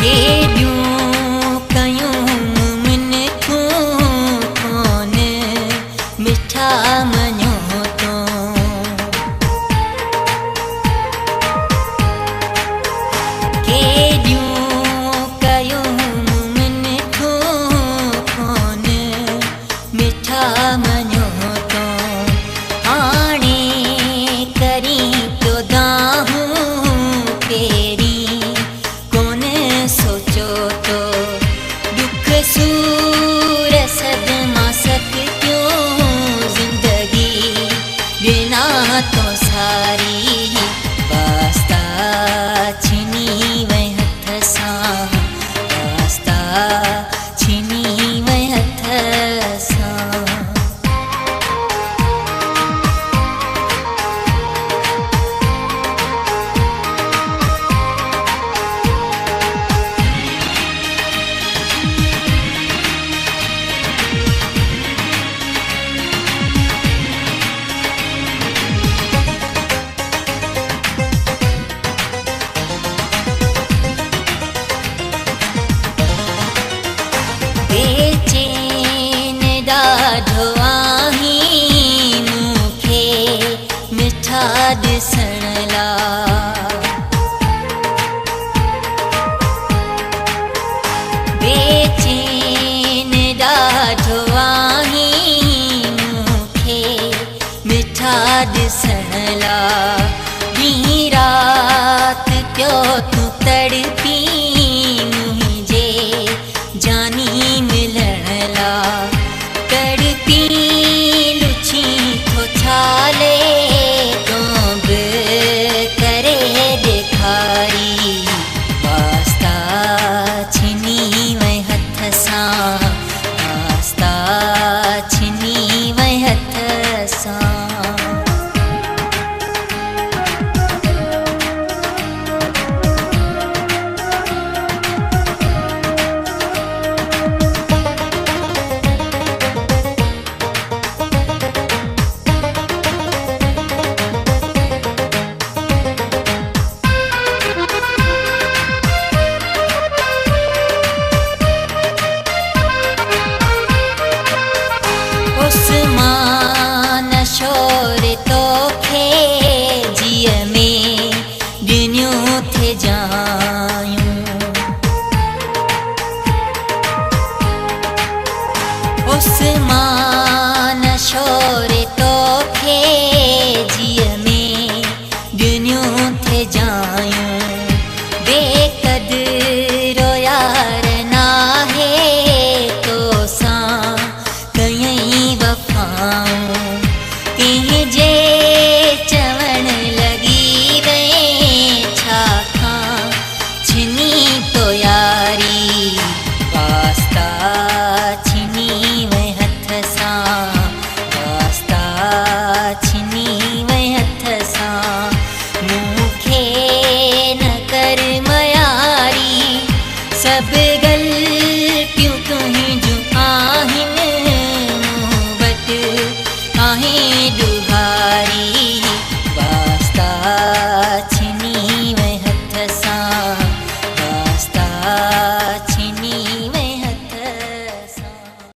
केॾियूं कयूं मिनथूं कोन मिठा मञो तो केॾियूं कयूं मिनथूं कोन मिठा मञो तो हाणे करी पियो दाहूं पहिरीं कोन सोचो तो दुख सूर सदमा सकतियूं ज़िंदगी बिना तो सारी वास्ता छिनी वई हथ सां वास्ता छिनी वई हथ सां बेचैन ॾाढो आहीं मूंखे मिठा ॾिसण लाइ बेचैन ॾाढो आहीं मूंखे मिठा ॾिसण लाइ ॾींहुं राति पियो तूं तड़पी मुंहिंजे जानी मिलण लाइ तड़पी लुछी थो छाले तो बि करे ॾेखारी वास्ता छिनी वई हथ सां वास्ता छिनी वई हथ सां उस्मान शोर तोखे जीअ में ॾिनियूं थे जायूं उस्मान शोर तोखे जीअ में ॾिनियूं थे जायूं बेक़दरो यार नाहे तोसां कयईं वफ़ाऊं कंहिंजे चवण लॻी वई छाकां छिनी तो यारी वास्ता छिनी वई हथ सां वास्ता छिनी वई हथ सां मूंखे न कर मयारी सभु ॻाल्हि